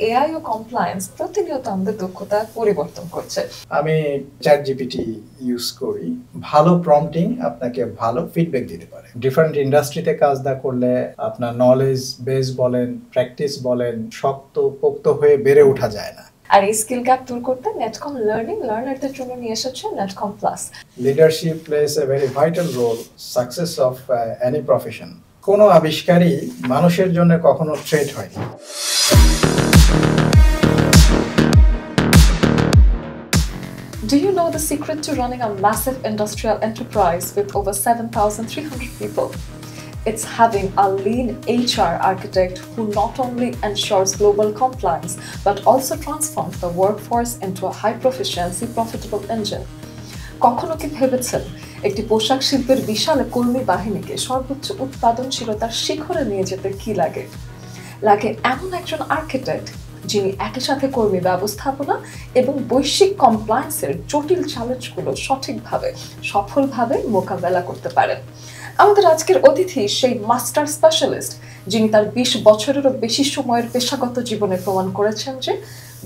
AI ও compliance প্রতিনিয়ত আমাদের দক্ষতা পরিবর্তন করছে। আমি চ্যাটজিপিটি ইউজ করি। ভালো প্রম্পটিং আপনাকে ভালো ফিডব্যাক দিতে পারে। ডিফারেন্ট ইন্ডাস্ট্রিতে কাজ না করলে আপনার নলেজ বেস বলেন, প্র্যাকটিস বলেন, শক্ত পোক্ত হয়ে বেড়ে ওঠা যায় না। আর এই স্কিল গ্যাপ দূর করতে নেটকম লার্নিং লার্নারদের জন্য নিয়ে এসেছে Netcom Plus. Leadership plays a very vital role success of any profession. কোনো আবিষ্কারই মানুষের জন্য কখনো থ্রেট হয়নি। Do you know the secret to running a massive industrial enterprise with over 7,300 people? It's having a lean HR architect who not only ensures global compliance but also transforms the workforce into a high proficiency, profitable engine. কখনো কি ভেবেছেন একটি পোশাক শিল্পের বিশাল কর্মী বাহিনীকে সর্বোচ্চ উৎপাদনশীলতার শিখরে নিয়ে যেতে কি লাগে? লাগে এমন একজন আর্কিটেক্ট যিনি একই সাথে কর্মী ব্যবস্থাপনা এবং বৈশ্বিক কমপ্লায়েন্সের জটিল চ্যালেঞ্জগুলো সঠিকভাবে সফলভাবে মোকাবেলা করতে পারেন। আমাদের আজকের অতিথি সেই মাস্টার স্পেশালিস্ট যিনি তার ২০ বছরেরও বেশি সময়ের পেশাগত জীবনে প্রমাণ করেছেন যে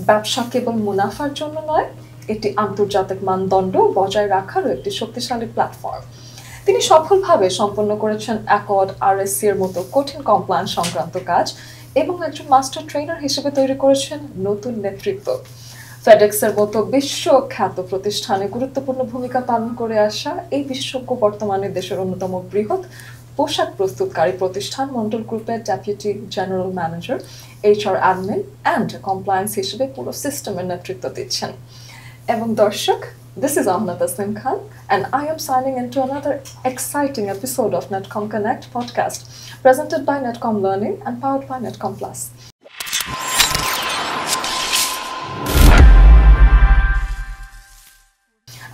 ব্যবসা কেবল মুনাফার জন্য নয়, এটি আন্তর্জাতিক মানদণ্ড বজায় রাখারও একটি শক্তিশালী প্ল্যাটফর্ম। তিনি সফলভাবে সম্পন্ন করেছেন অ্যাকর্ড, আরএসসি এর মতো কঠিন কমপ্লায়েন্স সংক্রান্ত কাজ এবং একজন মাস্টার ট্রেনার হিসেবে তৈরি করেছেন নতুন নেতৃত্ব। ফেডেক্সের মতো বিশ্বখ্যাত প্রতিষ্ঠানে গুরুত্বপূর্ণ ভূমিকা পালন করে আসা এই বিশেষজ্ঞ বর্তমানে দেশের অন্যতম বৃহৎ পোশাক প্রস্তুতকারী প্রতিষ্ঠান মন্ডল গ্রুপের deputy general manager, HR admin and compliance হিসেবে পুরো সিস্টেমের নেতৃত্ব দিচ্ছেন। এবং দর্শক, this is Ahna Tasnim Khan and I am signing into another exciting episode of Netcom Connect podcast presented by Netcom Learning and powered by Netcom Plus.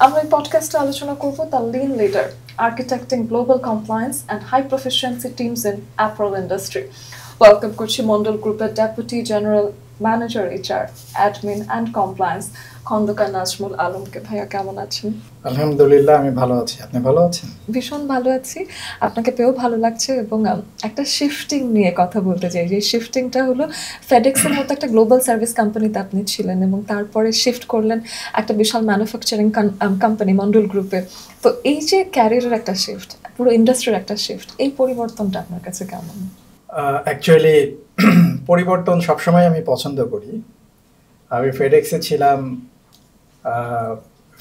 আমরা এই পডকাস্টে আলোচনা করব the lean leader architecting global compliance and high proficiency teams in apparel industry. Welcome করছি মন্ডল গ্রুপের deputy general manager, HR, admin and compliance Khandakar Nazmul আলমকে। ভাইয়া কেমন আছেন? আলহামদুলিল্লাহ, আমি ভালো আছি। আপনি ভালো আছেন? ভীষণ ভালো আছি, আপনাকে পেয়েও ভালো লাগছে। এবং একটা শিফটিং নিয়ে কথা বলতে চাই। যে শিফটিংটা হলো ফেডেক্সের মতো একটা গ্লোবাল সার্ভিস কোম্পানিতে আপনি ছিলেন এবং তারপরে শিফট করলেন একটা বিশাল ম্যানুফ্যাকচারিং কোম্পানি মন্ডল গ্রুপে। তো এই যে ক্যারিয়ারের একটা শিফট, পুরো ইন্ডাস্ট্রির একটা শিফট, এই পরিবর্তনটা আপনার কাছে কেমন? অ্যাকচুয়ালি পরিবর্তন সবসময় আমি পছন্দ করি। আমি ফেডেক্সে ছিলাম।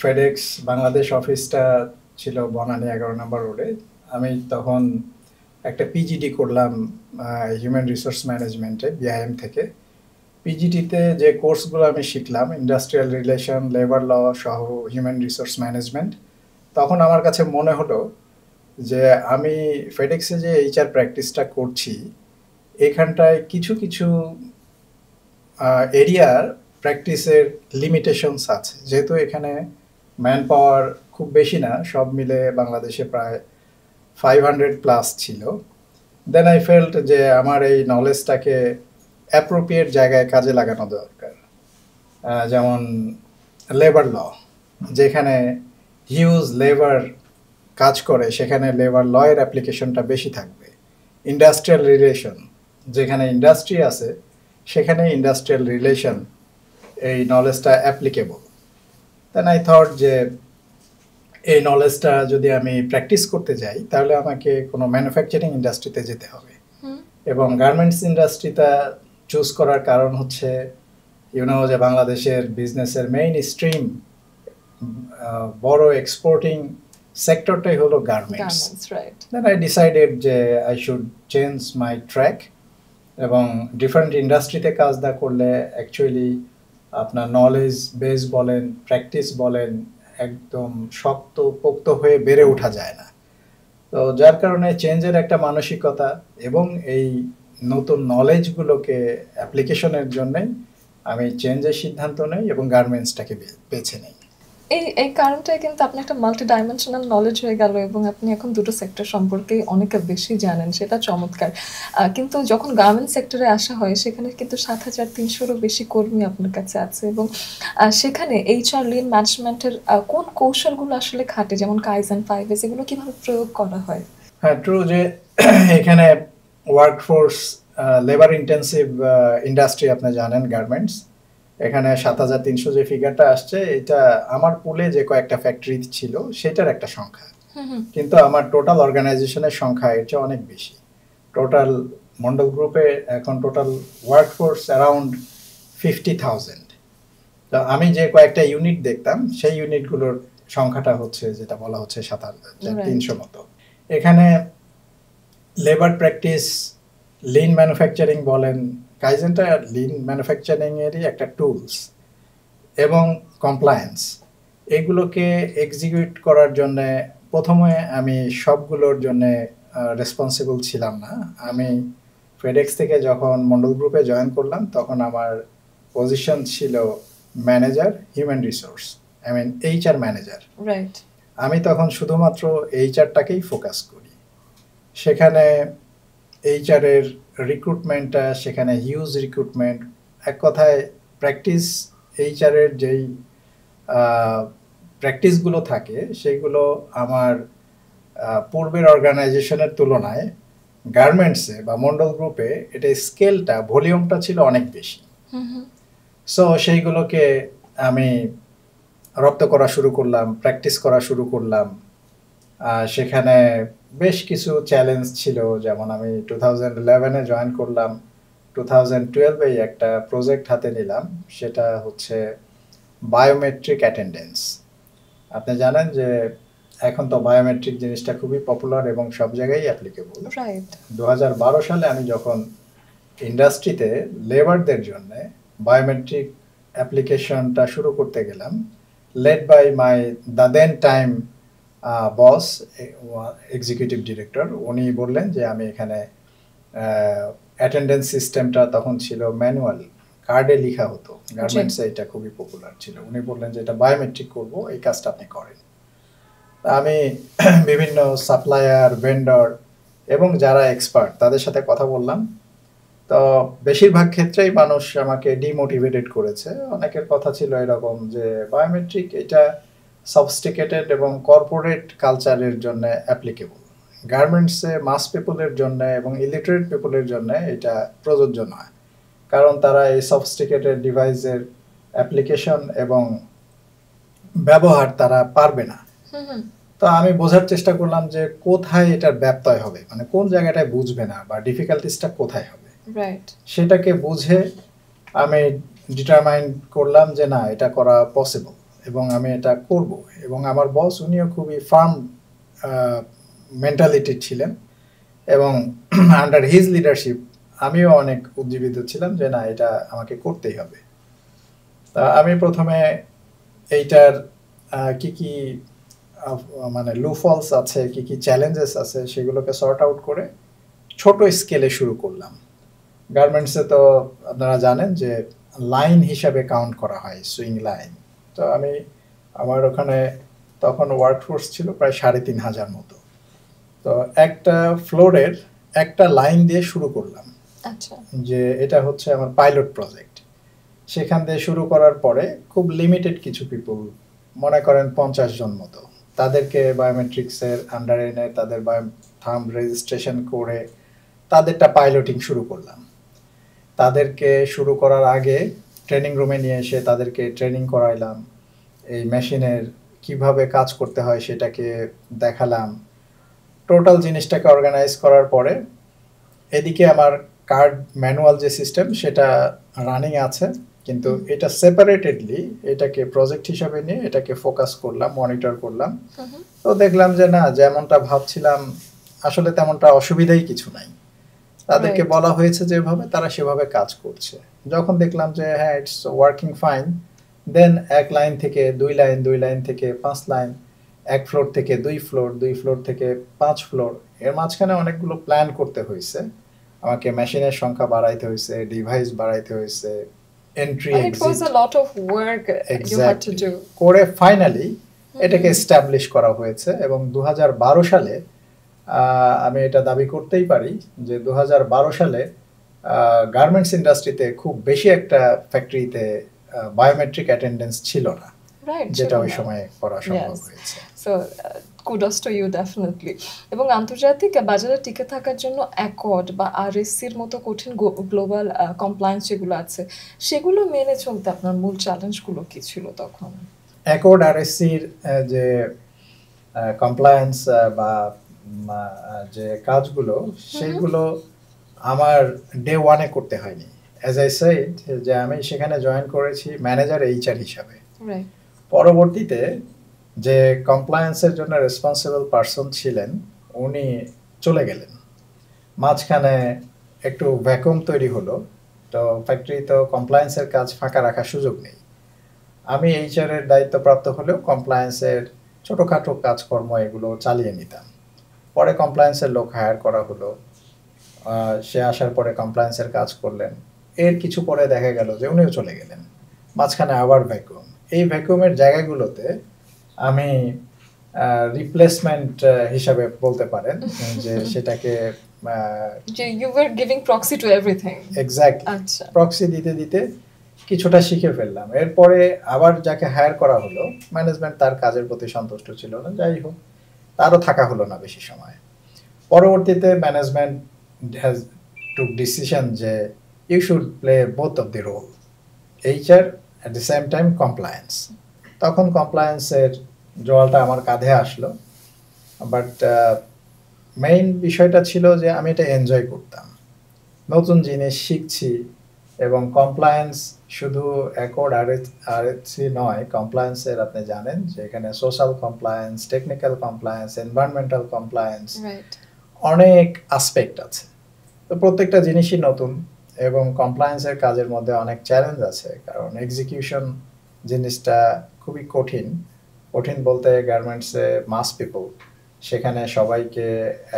ফেডেক্স বাংলাদেশ অফিসটা ছিল বনানী 11 নম্বর রোডে। আমি তখন একটা পিজিডি করলাম হিউম্যান রিসোর্স ম্যানেজমেন্টে বিআইএম থেকে। পিজিডিতে যে কোর্সগুলো আমি শিখলাম, ইন্ডাস্ট্রিয়াল রিলেশন, লেবার ল সহ হিউম্যান রিসোর্স ম্যানেজমেন্ট, তখন আমার কাছে মনে হলো যে আমি ফেডেক্সে যে এইচআর প্র্যাকটিসটা করছি, এখানটায় কিছু কিছু এরিয়ার প্র্যাকটিসের লিমিটেশনস আছে। যেহেতু এখানে ম্যান পাওয়ার খুব বেশি না, সব মিলে বাংলাদেশে প্রায় 500+ ছিল। দেন আই ফেল্ট যে আমার এই নলেজটাকে অ্যাপ্রোপ্রিয়েট জায়গায় কাজে লাগানো দরকার। যেমন লেবার ল, যেখানে হিউজ লেবার কাজ করে সেখানে লেবার লয়ের অ্যাপ্লিকেশনটা বেশি থাকবে। ইন্ডাস্ট্রিয়াল রিলেশন, যেখানে ইন্ডাস্ট্রি আছে সেখানে ইন্ডাস্ট্রিয়াল রিলেশন এই নলেজটা অ্যাপ্লিকেবল। দেন আই থট যে এই নলেজটা যদি আমি প্র্যাকটিস করতে যাই তাহলে আমাকে কোনো ম্যানুফ্যাকচারিং ইন্ডাস্ট্রিতে যেতে হবে। এবং গার্মেন্টস ইন্ডাস্ট্রিটা চুজ করার কারণ হচ্ছে যে বাংলাদেশের বিজনেসের মেইন স্ট্রিম, বড় এক্সপোর্টিং সেক্টরটাই হলো গার্মেন্টস। দেন আই ডিসাইডেড যে I should change my track এবং ডিফারেন্ট ইন্ডাস্ট্রিতে কাজ না করলে অ্যাকচুয়ালি আপনার নলেজ বেস বলেন, প্র্যাকটিস বলেন, একদম শক্ত পোক্ত হয়ে বেড়ে ওঠা যায় না। তো যার কারণে চেঞ্জের একটা মানসিকতা এবং এই নতুন নলেজগুলোকে অ্যাপ্লিকেশনের জন্যই আমি চেঞ্জের সিদ্ধান্ত নেই এবং গার্মেন্টসটাকে বেছে নিই। এই কারণটাই কিন্তু আপনি একটা মাল্টি ডাইমেনশনাল নলেজ হয়ে গেল এবং আপনি এখন দুটো সেক্টর সম্পর্কে অনেক বেশি জানেন, সেটা চমৎকার। কিন্তু যখন গার্মেন্ট সেক্টরে আসা হয় সেখানে কিন্তু 7,300-রও বেশি কর্মী আপনার কাছে আছে এবং সেখানে এইচআর লিন ম্যানেজমেন্টের কোন কৌশলগুলো আসলে খাটে, যেমন কাইজেন, 5S, এগুলো কিভাবে প্রয়োগ করা হয়? হ্যাঁ, ট্রু যে এখানে ওয়ার্কফোর্স লেবার ইন্টেন্সিভ ইন্ডাস্ট্রি, আপনি জানেন, গার্মেন্টস। এখানে 7,300 যে ফিগারটা আসছে, এটা আমার পুলে যে কয়েকটা ফ্যাক্টরি ছিল সেটার একটা সংখ্যা, কিন্তু আমার টোটাল অর্গানাইজেশনের সংখ্যা এর চেয়ে অনেক বেশি। টোটাল মন্ডল গ্রুপে এখন টোটাল ওয়ার্কফোর্স অ্যারাউন্ড 50,000। তো আমি যে কয়েকটা ইউনিট দেখতাম সেই ইউনিটগুলোর সংখ্যাটা হচ্ছে যেটা বলা হচ্ছে 7,300 মতো। এখানে লেবার প্র্যাকটিস, লিন ম্যানুফ্যাকচারিং বলেন, কাইজেনটা লিন ম্যানুফ্যাকচারিং এরই একটা টুলস, এবং কমপ্লায়েন্স, এগুলোকে এক্সিকিউট করার জন্য প্রথমে আমি সবগুলোর জন্য রেসপন্সিবল ছিলাম না। আমি ফেডেক্স থেকে যখন মন্ডল গ্রুপে জয়েন করলাম তখন আমার পজিশন ছিল manager human resource, I mean HR manager. Right. আমি তখন শুধুমাত্র এইচআরটাকেই ফোকাস করি। সেখানে এইচআর এর রিক্রুটমেন্টটা, সেখানে হিউজ রিক্রুটমেন্ট, এক কথায় প্র্যাকটিস, এইচআর এর যেই প্র্যাকটিসগুলো থাকে সেগুলো আমার পূর্বের অর্গানাইজেশনের তুলনায় গার্মেন্টসে বা মন্ডল গ্রুপে এটা স্কেলটা, ভলিউমটা ছিল অনেক বেশি। সো সেইগুলোকে আমি রপ্ত করা শুরু করলাম, প্র্যাকটিস করা শুরু করলাম। সেখানে বেশ কিছু চ্যালেঞ্জ ছিল, যেমন আমি 2011-এ জয়েন করলাম, 2012-এই একটা প্রজেক্ট হাতে নিলাম, সেটা হচ্ছে বায়োমেট্রিক অ্যাটেন্ডেন্স। আপনি জানেন যে এখন তো বায়োমেট্রিক জিনিসটা খুবই পপুলার এবং সব জায়গায় অ্যাপ্লিকেবল। 2012 সালে আমি যখন ইন্ডাস্ট্রিতে লেবারদের জন্য বায়োমেট্রিক অ্যাপ্লিকেশনটা শুরু করতে গেলাম, led by my the then time boss, executive director, উনি বললেন যে আমি এখানে অ্যাটেন্ডেন্স সিস্টেমটা তখন ছিল ম্যানুয়াল, কার্ডে লেখা হতো, গার্মেন্টসে এটা খুবই পপুলার ছিল। উনি বললেন যে এটা বায়োমেট্রিক করব, এই কাজটা আপনি করেন। আমি বিভিন্ন সাপ্লায়ার, ভেন্ডর এবং যারা এক্সপার্ট তাদের সাথে কথা বললাম। তো বেশিরভাগ ক্ষেত্রেই মানুষ আমাকে ডিমোটিভেটেড করেছে। অনেকের কথা ছিল এরকম যে বায়োমেট্রিক এটা সফিস্টিকেটেড এবং কর্পোরেট কালচারের জন্য অ্যাপ্লিকেবল, গার্মেন্টসে মাস পিপলের জন্য এবং ইলিটারেট পিপলের জন্য এটা প্রযোজ্য নয়, কারণ তারা এই সফিস্টিকেটেড ডিভাইসের অ্যাপ্লিকেশন এবং ব্যবহার তারা পারবে না। তো আমি বোঝার চেষ্টা করলাম যে কোথায় এটার ব্যত্যয় হবে, মানে কোন জায়গাটায় বুঝবে না বা ডিফিকাল্টিসটা কোথায় হবে। সেটাকে বুঝে আমি ডিটারমাইন করলাম যে না, এটা করা পসিবল এবং আমি এটা করব। এবং আমার বস, উনিও খুবই ফার্ম মেন্টালিটি ছিলেন এবং আন্ডার হিজ লিডারশিপ আমিও অনেক উজ্জীবিত ছিলাম যে না, এটা আমাকে করতেই হবে। তা আমি প্রথমে এইটার কি কি মানে লুফলস আছে, কি কি চ্যালেঞ্জেস আছে, সেগুলোকে সর্ট আউট করে ছোট স্কেলে শুরু করলাম। গার্মেন্টসে তো আপনারা জানেন যে লাইন হিসাবে কাউন্ট করা হয়, সুইং লাইন। তো আমি আমার ওখানে তখন ওয়ার্কফোর্স ছিল প্রায় 3,500 মতো। তো একটা ফ্লোরের একটা লাইন দিয়ে শুরু করলাম, যে এটা হচ্ছে আমার পাইলট প্রজেক্ট। সেখান দিয়ে শুরু করার পরে খুব লিমিটেড কিছু পিপল, মনে করেন 50 জন মতো, তাদেরকে বায়োমেট্রিক্সের আন্ডারে এনে তাদের থাম্ব রেজিস্ট্রেশন করে তাদেরটা পাইলটিং শুরু করলাম। তাদেরকে শুরু করার আগে ট্রেনিং রুমে নিয়ে এসে তাদেরকে ট্রেনিং করাইলাম, এই মেশিনের কিভাবে কাজ করতে হয় সেটাকে দেখালাম। টোটাল জিনিসটাকে অর্গানাইজ করার পরে এদিকে আমার কার্ড ম্যানুয়াল যে সিস্টেম সেটা রানিং আছে, কিন্তু এটা সেপারেটেডলি এটাকে প্রজেক্ট হিসাবে নিয়ে এটাকে ফোকাস করলাম, মনিটর করলাম। তো দেখলাম যে না, যেমনটা ভাবছিলাম আসলে তেমনটা অসুবিধাই কিছু নাই। তাদেরকে বলা হয়েছে যেভাবে, তারা সেভাবে কাজ করছে। যখন দেখলাম যে হ্যাঁ, ইটস ওয়ার্কিং ফাইন, দেন এক লাইন থেকে 2 লাইন, 2 লাইন থেকে 5 লাইন, এক ফ্লোর থেকে 2 ফ্লোর, 2 ফ্লোর থেকে 5 ফ্লোর, এর মাঝখানে অনেকগুলো প্ল্যান করতে হয়েছে। আমাকে মেশিনের সংখ্যা বাড়াইতে হয়েছে, ডিভাইস বাড়াইতে হয়েছে, এন্ট্রি এক্সিট, করে ফাইনালি এটাকে এস্টাবলিশ করা হয়েছে। এবং 2012 সালে আমি এটা দাবি করতেই পারি যে 2012 সালে গার্মেন্টস ইন্ডাস্ট্রিতে খুব বেশি একটা ফ্যাক্টরিতে বায়োমেট্রিক অ্যাটেন্ডেন্স ছিল না, যেটা ওই সময় করা সম্ভব হয়েছে। So kudos to you definitely. এবং আন্তর্জাতিক বাজারে টিকে থাকার জন্য অ্যাকর্ড বা আরএসসির মতো কঠিন গ্লোবাল কমপ্লায়েন্স যেগুলো আছে সেগুলো মেনে চলতে আপনার মূল চ্যালেঞ্জগুলো কি ছিল তখন? অ্যাকর্ড আরএসসির যে কমপ্লায়েন্স বা যে কাজগুলো সেগুলো আমার ডে ওয়ানে করতে হয়নি। অ্যাজ আই সেড যে আমি সেখানে জয়েন করেছি ম্যানেজার এইচআর হিসাবে। পরবর্তীতে যে কমপ্লায়েন্সের জন্য রেসপন্সিবল পারসন ছিলেন উনি চলে গেলেন, মাঝখানে একটু ভ্যাকুম তৈরি হলো, তো ফ্যাক্টরি তো কমপ্লায়েন্সের কাজ ফাঁকা রাখার সুযোগ নেই। আমি এইচআর এর দায়িত্বপ্রাপ্ত হলেও কমপ্লায়েন্সের ছোটোখাটো কাজকর্ম এগুলো চালিয়ে নিতাম। পরে কমপ্লায়েন্সের লোক হায়ার করা হলো, সে আসার পরে কমপ্লায়েন্সের কাজ করলেন। এর কিছু পরে দেখা গেল যে উনিও চলে গেলেন, মাঝখানে আবার ভ্যাকুম। এই ভ্যাকুমের জায়গাগুলোতে আমি রিপ্লেসমেন্ট হিসাবে বলতে পারেন যে সেটাকে you were giving proxy to everything. Exactly, proxy দিতে দিতে কিছুটা শিখে ফেললাম। এরপরে আবার যাকে হায়ার করা হলো, ম্যানেজমেন্ট তার কাজের প্রতি সন্তুষ্ট ছিল না, যাই হোক তারও থাকা হলো না বেশি সময়। পরবর্তীতে ম্যানেজমেন্ট হ্যাজ টুক ডিসিশন যে you should play both of the role, HR at the same time compliance. তখন কমপ্লায়েন্সের জোয়ালটা আমার কাঁধে আসলো, বাট মেইন বিষয়টা ছিল যে আমি এটা এনজয় করতাম, নতুন জিনিস শিখছি। এবং কমপ্লায়েন্স শুধু অ্যাকর্ড আরএসসি নয়, কমপ্লায়েন্সের আপনি জানেন যে এখানে social compliance, technical compliance, environmental compliance, অনেক আসপেক্ট আছে। তো প্রত্যেকটা জিনিসই নতুন এবং কমপ্লায়েন্সের কাজের মধ্যে অনেক চ্যালেঞ্জ আছে, কারণ এক্সিকিউশন জিনিসটা খুবই কঠিন। কঠিন বলতে গার্মেন্টসে মাস পিপল, সেখানে সবাইকে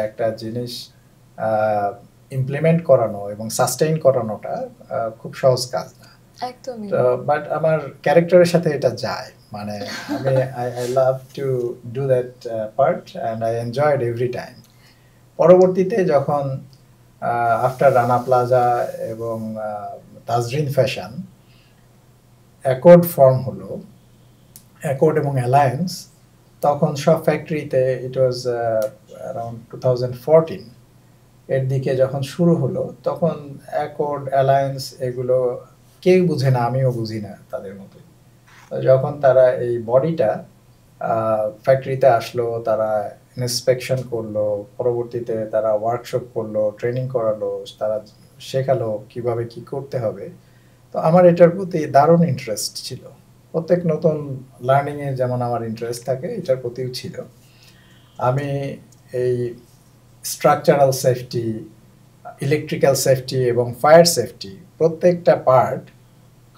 একটা জিনিস ইমপ্লিমেন্ট করানো এবং সাস্টেইন করানোটা খুব সহজ কাজ না। একদমই। বাট আমার ক্যারেক্টারের সাথে এটা যায়, মানে আমি I love to do that part and I enjoyed every time. পরবর্তীতে যখন আফটার রানা প্লাজা এবং তাজরিন ফ্যাশন অ্যাকর্ড ফর্ম হলো, অ্যাকর্ড এবং অ্যালায়েন্স, তখন সব ফ্যাক্টরিতে ইট ওয়াজ অ্যারাউন্ড 2014 এর দিকে যখন শুরু হলো, তখন অ্যাকর্ড অ্যালায়েন্স এগুলো কেউ বুঝে না, আমিও বুঝি না তাদের মতো। যখন তারা এই বডিটা ফ্যাক্টরিতে আসলো, তারা ইন্সপেকশন করলো, পরবর্তীতে তারা ওয়ার্কশপ করলো, ট্রেনিং করালো, তারা শেখালো কিভাবে কি করতে হবে। তো আমার এটার প্রতি দারুণ ইন্টারেস্ট ছিল। প্রত্যেক নতুন লার্নিংয়ে যেমন আমার ইন্টারেস্ট থাকে, এটার প্রতিও ছিল। আমি এই স্ট্রাকচারাল সেফটি, ইলেকট্রিক্যাল সেফটি এবং ফায়ার সেফটি প্রত্যেকটা পার্ট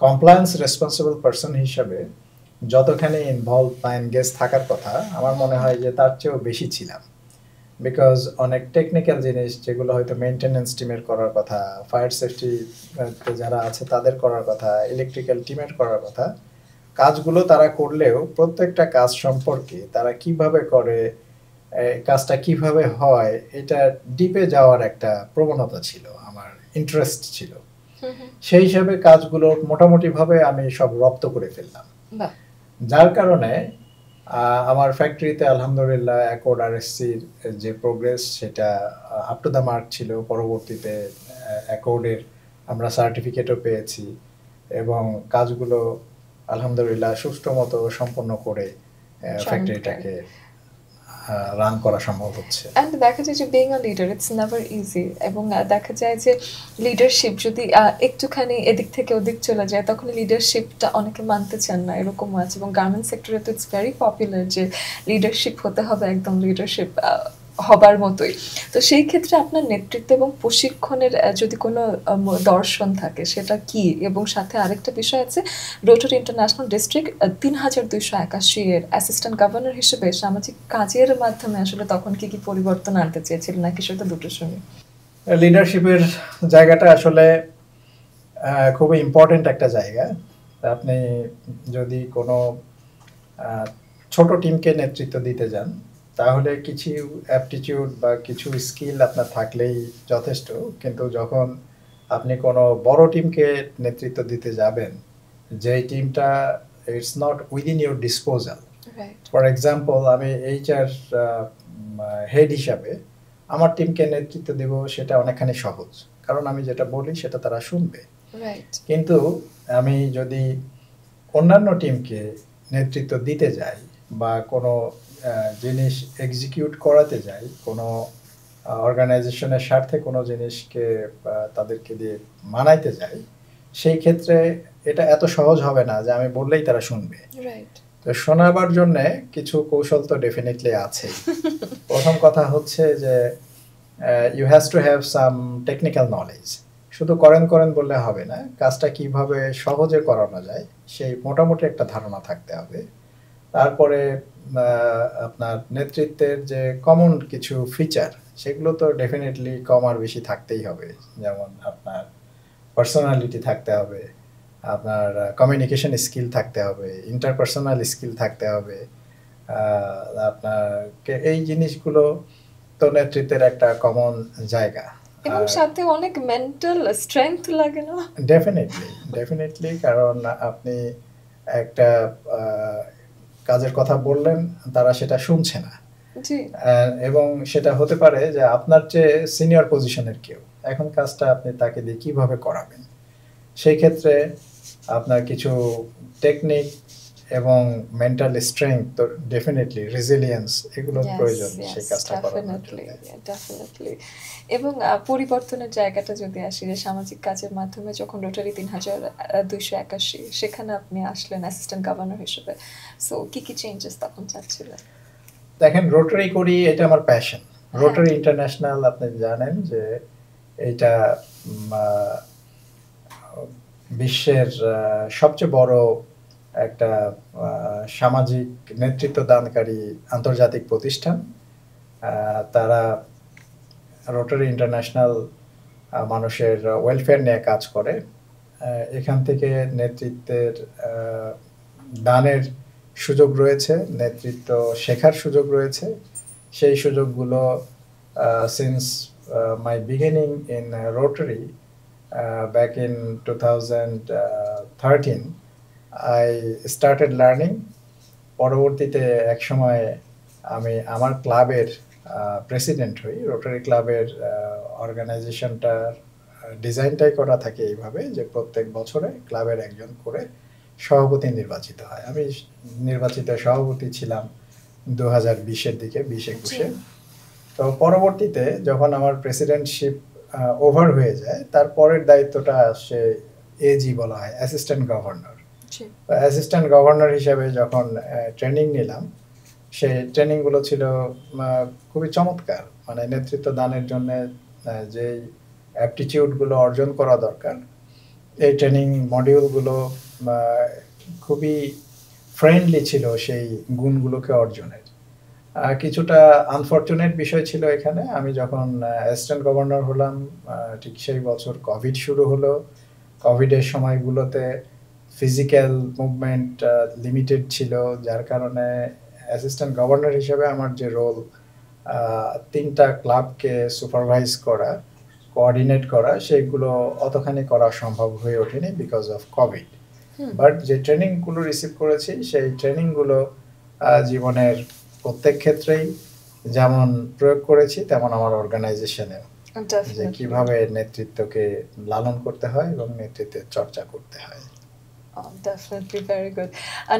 কমপ্লায়েন্স রেসপন্সিবল পারসন হিসাবে যতখানি ইনভলভ বা এনগেজ থাকার কথা, আমার মনে হয় যে তার চেয়েও বেশি ছিলাম। বিকজ অনেক টেকনিক্যাল জিনিস যেগুলো হয়তো মেনটেন্যান্স টিমের করার কথা, ফায়ার সেফটি যারা আছে তাদের করার কথা, ইলেকট্রিক্যাল টিমের করার কথা, কাজগুলো তারা করলেও প্রত্যেকটা কাজ সম্পর্কে তারা কিভাবে করে, কাজটা কিভাবে হয়, এটা ডিপে যাওয়ার একটা প্রবণতা ছিল, আমার ইন্টারেস্ট ছিল। সেই হিসাবে কাজগুলো মোটামুটিভাবে আমি সব রপ্ত করে ফেললাম, যার কারণে আমার ফ্যাক্টরিতে আলহামদুলিল্লাহ অ্যাকর্ড আরএসসির যে প্রোগ্রেস সেটা আপ টু দ্য মার্ক ছিল। পরবর্তীতে অ্যাকর্ডের আমরা সার্টিফিকেটও পেয়েছি এবং কাজগুলো আলহামদুলিল্লাহ সুষ্ঠু মতো সম্পন্ন করে ফ্যাক্টরিটাকে রান করা সম্ভব হচ্ছে। এন্ড দেখা যায় যে being a leader it's never easy, এবং দেখা যায় যে লিডারশিপ যদি একটুখানি এদিক থেকে ওদিক চলে যায় তখন লিডারশিপটা অনেকে মানতে চান না, এরকমও আছে। এবং গার্মেন্ট সেক্টরে তো ইটস ভেরি পপুলার যে লিডারশিপ হতে হবে একদম লিডারশিপ হবার মতোই। তো সেই ক্ষেত্রে আপনার নেতৃত্ব এবং প্রশিক্ষণের যদি কোনো দর্শন থাকে সেটা কি? এবং সাথে আরেকটা বিষয় আছে, রোটারি ইন্টারন্যাশনাল ডিস্ট্রিক্ট 3281 এর অ্যাসিস্ট্যান্ট গভর্নর হিসেবে সামাজিক কাজের মাধ্যমে আসলে তখন কি কি পরিবর্তন আনতে চেয়েছিলেন, নাকি সেটা দুটো শুনি? লিডারশিপের জায়গাটা আসলে খুবই ইম্পর্টেন্ট একটা জায়গা। আপনি যদি কোনো ছোট টিমকে নেতৃত্ব দিতে যান তাহলে কিছু অ্যাপটিটিউড বা কিছু স্কিল আপনার থাকলেই যথেষ্ট, কিন্তু যখন আপনি কোনো বড় টিমকে নেতৃত্ব দিতে যাবেন, যেই টিমটা it's not within your disposal, right. For example আমি এইচআর হেড হিসাবে আমার টিমকে নেতৃত্ব দেব, সেটা অনেকখানি সহজ, কারণ আমি যেটা বলি সেটা তারা শুনবে। রাইট। কিন্তু আমি যদি অন্যান্য টিমকে নেতৃত্ব দিতে যাই বা কোনো জিনিস এক্সিকিউট করাতে যাই, কোনো অর্গানাইজেশনের স্বার্থে কোনো জিনিসকে তাদেরকে দিয়ে মানাইতে যাই, সেই ক্ষেত্রে এটা এত সহজ হবে না যে আমি বললেই তারা শুনবে। রাইট। তো শোনাবার জন্য কিছু কৌশল তো ডেফিনেটলি আছে। প্রথম কথা হচ্ছে যে you has to have some technical knowledge. শুধু করেন করেন বললে হবে না, কাজটা কিভাবে সহজে করানো যায় সেই মোটামুটি একটা ধারণা থাকতে হবে। তারপরে আপনার নেতৃত্বের যে কমন কিছু ফিচার, সেগুলো তো ডেফিনেটলি কম আর বেশি থাকতেই হবে। যেমন আপনার পার্সোনালিটি থাকতে হবে, আপনার কমিউনিকেশন স্কিল থাকতে হবে, ইন্টারপার্সোনাল স্কিল থাকতে হবে। আপনার এই জিনিসগুলো তো নেতৃত্বের একটা কমন জায়গা। এবং সাথে অনেক মেন্টাল স্ট্রেংথ লাগে না? ডেফিনেটলি, কারণ আপনি একটা কাজের কথা বললেন, তারা সেটা শুনছে না, এবং সেটা হতে পারে যে আপনার চেয়ে সিনিয়র পজিশনের কেউ, এখন কাজটা আপনি তাকে দিয়ে কিভাবে করাবেন। সেই ক্ষেত্রে আপনার কিছু টেকনিক এবং মেন্টাল স্ট্রেংথ, তো ডেফিনেটলি রেজিলিয়েন্স, এগুলোর প্রয়োজন সেই কাজটা করার জন্য। ডেফিনেটলি। এবং পরিবর্তনের জায়গাটা যদি আসি, যে সামাজিক কাজের মাধ্যমে যখন রোটারি ৩২৮১ সেখানে আপনি আসলেন অ্যাসিস্ট্যান্ট গভর্নর হিসেবে, সো কি কি চেঞ্জেস তখন চাচ্ছিলেন? দেখেন, রোটারি করি, এটা আমার প্যাশন। রোটারি ইন্টারন্যাশনাল, আপনি জানেন যে এটা বিশ্বের সবচেয়ে বড় একটা সামাজিক নেতৃত্ব দানকারী আন্তর্জাতিক প্রতিষ্ঠান। তারা রোটারি ইন্টারন্যাশনাল মানুষের ওয়েলফেয়ার নিয়ে কাজ করে। এখান থেকে নেতৃত্বের দানের সুযোগ রয়েছে, নেতৃত্ব শেখার সুযোগ রয়েছে। সেই সুযোগগুলো since my beginning in rotary back in 2013 I started learning. পরবর্তীতে এক সময় আমি আমার ক্লাবের প্রেসিডেন্ট হই। রোটারি ক্লাবের অর্গানাইজেশনটার ডিজাইনটাই করা থাকে এইভাবে যে প্রত্যেক বছরে ক্লাবের একজন করে সভাপতি নির্বাচিত হয়। আমি নির্বাচিত সভাপতি ছিলাম 2020-এর দিকে, 20-21-এ। তো পরবর্তীতে যখন আমার প্রেসিডেন্টশিপ ওভার হয়ে যায়, তারপরের দায়িত্বটা আসে এজি বলা হয়, অ্যাসিস্ট্যান্ট গভর্নর। অ্যাসিস্ট্যান্ট গভর্নর হিসেবে যখন ট্রেনিং নিলাম, সেই ট্রেনিংগুলো ছিল খুবই চমৎকার। মানে নেতৃত্ব দানের জন্য যেই অ্যাপটিটিউডগুলো অর্জন করা দরকার, এই ট্রেনিং মডিউলগুলো খুবই ফ্রেন্ডলি ছিল সেই গুণগুলোকে অর্জনের। কিছুটা আনফরচুনেট বিষয় ছিল এখানে, আমি যখন অ্যাসিস্ট্যান্ট গভর্নর হলাম ঠিক সেই বছর কোভিড শুরু হলো। কোভিডের সময়গুলোতে ফিজিক্যাল মুভমেন্ট লিমিটেড ছিল, যার কারণে অ্যাসিস্ট্যান্ট গভর্নর হিসেবে আমার যে রোল, 3টা ক্লাবকে সুপারভাইজ করা, কোঅর্ডিনেট করা, সেইগুলো অতখানি করা সম্ভব হয়ে ওঠেনি বিকজ অফ কোভিড। বাট যে ট্রেনিংগুলো রিসিভ করেছি, সেই ট্রেনিংগুলো জীবনের প্রত্যেক ক্ষেত্রেই যেমন প্রয়োগ করেছি, তেমন আমার অর্গানাইজেশনেও, যে কিভাবে নেতৃত্বকে লালন করতে হয় এবং নেতৃত্বের চর্চা করতে হয়। Definitely, very good.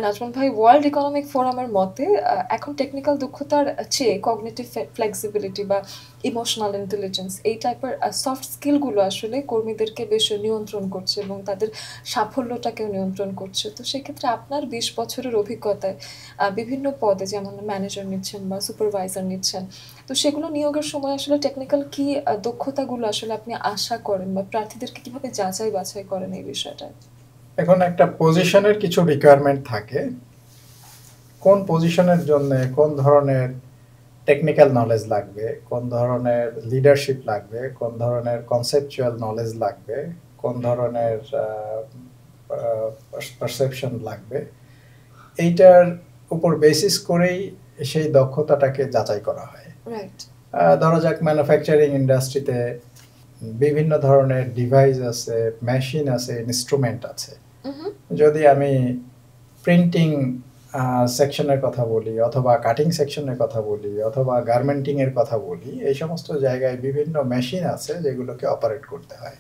নাজমুল ভাই, ওয়ার্ল্ড ইকোনমিক ফোরামের মতে এখন টেকনিক্যাল দক্ষতার চেয়ে কগনিটিভ ফ্লেক্সিবিলিটি বা ইমোশনাল ইন্টেলিজেন্স, এই টাইপের সফট স্কিলগুলো আসলে কর্মীদেরকে বেশ নিয়ন্ত্রণ করছে এবং তাদের সাফল্যটাকেও নিয়ন্ত্রণ করছে। তো সেক্ষেত্রে আপনার 20 বছরের অভিজ্ঞতায় বিভিন্ন পদে, যেমন ম্যানেজার নিচ্ছেন বা সুপারভাইজার নিচ্ছেন, তো সেগুলো নিয়োগের সময় আসলে টেকনিক্যাল কি দক্ষতাগুলো আসলে আপনি আশা করেন বা প্রার্থীদেরকে কিভাবে যাচাই বাছাই করেন এই বিষয়টা? এখন একটা পজিশনের কিছু রিকোয়ারমেন্ট থাকে, কোন পজিশনের জন্য কোন ধরনের টেকনিক্যাল নলেজ লাগবে, কোন ধরনের লিডারশিপ লাগবে, কোন ধরনের কনসেপচুয়াল নলেজ লাগবে, কোন ধরনের পারসেপশন লাগবে, এইটার উপর বেসিস করেই সেই দক্ষতাটাকে যাচাই করা হয়। ধরা যাক ম্যানুফ্যাকচারিং ইন্ডাস্ট্রিতে বিভিন্ন ধরনের ডিভাইস আছে, মেশিন আছে, ইনস্ট্রুমেন্ট আছে। যদি আমি প্রিন্টিং সেকশনের কথা বলি অথবা কাটিং সেকশনের কথা বলি অথবা গার্মেন্টিংয়ের কথা বলি, এই সমস্ত জায়গায় বিভিন্ন মেশিন আছে যেগুলোকে অপারেট করতে হয়।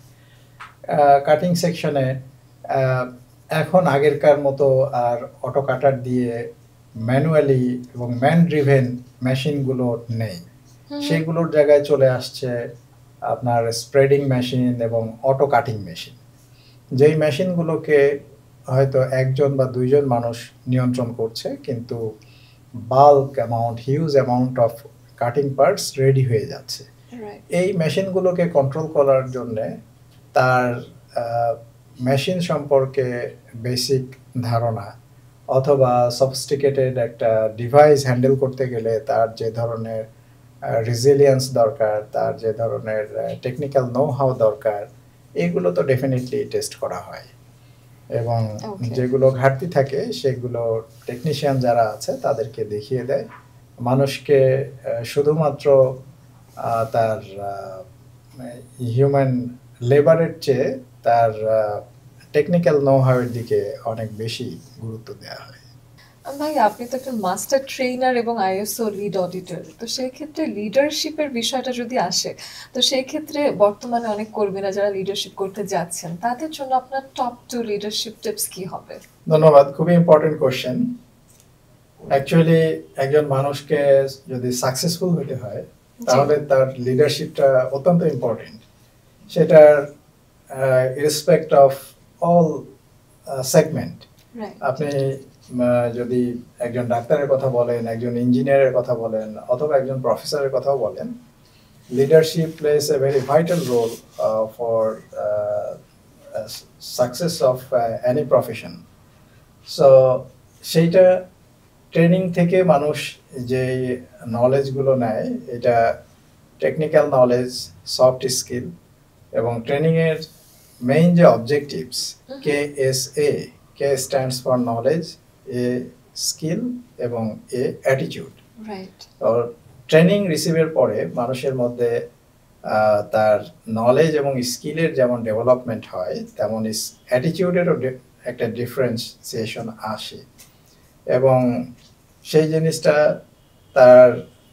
কাটিং সেকশনে এখন আগেরকার মতো আর অটো কাটার দিয়ে ম্যানুয়ালি এবং ম্যান ড্রিভেন মেশিনগুলো নেই। সেইগুলোর জায়গায় চলে আসছে আপনার স্প্রেডিং মেশিন এবং অটো কাটিং মেশিন, যেই মেশিনগুলোকে হয়তো একজন বা দুইজন মানুষ নিয়ন্ত্রণ করছে, কিন্তু bulk amount, huge amount of cutting parts ready হয়ে যাচ্ছে। এই মেশিনগুলোকে কন্ট্রোল করার জন্যে তার মেশিন সম্পর্কে বেসিক ধারণা অথবা সফিস্টিকেটেড একটা ডিভাইস হ্যান্ডেল করতে গেলে তার যে ধরনের রেজিলিয়েন্স দরকার, তার যে ধরনের টেকনিক্যাল নো হাউ দরকার, এগুলো তো ডেফিনেটলি টেস্ট করা হয় এবং যেগুলো ঘাটতি থাকে সেগুলো টেকনিশিয়ান যারা আছে তাদেরকে দেখিয়ে দেয়। মানুষকে শুধুমাত্র তার হিউম্যান লেবারের চেয়ে তার টেকনিক্যাল নো হাউয়ের দিকে অনেক বেশি গুরুত্ব দেওয়া হয়। ভাই, আপনি তো একটা মাস্টার ট্রেনার এবং আইএসও লিড অডিটর, তো সেই ক্ষেত্রে লিডারশিপের বিষয়টা যদি আসে, তো সেই ক্ষেত্রে বর্তমানে অনেক কর্মীরা যারা লিডারশিপ করতে যাচ্ছেন তাদের জন্য আপনার টপ 2 লিডারশিপ টিপস কি হবে? ধন্যবাদ, খুবই ইম্পর্টেন্ট কোশ্চেন। অ্যাকচুয়ালি একজন মানুষকে যদি সাকসেসফুল হতে হয় তাহলে তার লিডারশিপটা অত্যন্ত ইম্পর্টেন্ট। সেটার ইরেসপেক্ট অফ অল সেগমেন্ট। আপনি যদি একজন ডাক্তারের কথা বলেন, একজন ইঞ্জিনিয়ারের কথা বলেন অথবা একজন প্রফেসরের কথাও বলেন, leadership plays a very vital role for success of any profession. So সেইটা ট্রেনিং থেকে মানুষ যে নলেজগুলো নেয়, এটা টেকনিক্যাল নলেজ, সফট স্কিল এবং ট্রেনিংয়ের মেইন যে objectives KSA, K stands for knowledge, A skill এবং এ অ্যাটিটিউড। ট্রেনিং রিসিভের পরে মানুষের মধ্যে তার নলেজ এবং স্কিলের যেমন ডেভেলপমেন্ট হয়, তেমন অ্যাটিটিউডেরও একটা ডিফারেন্সিয়েশন আসে এবং সেই জিনিসটা তার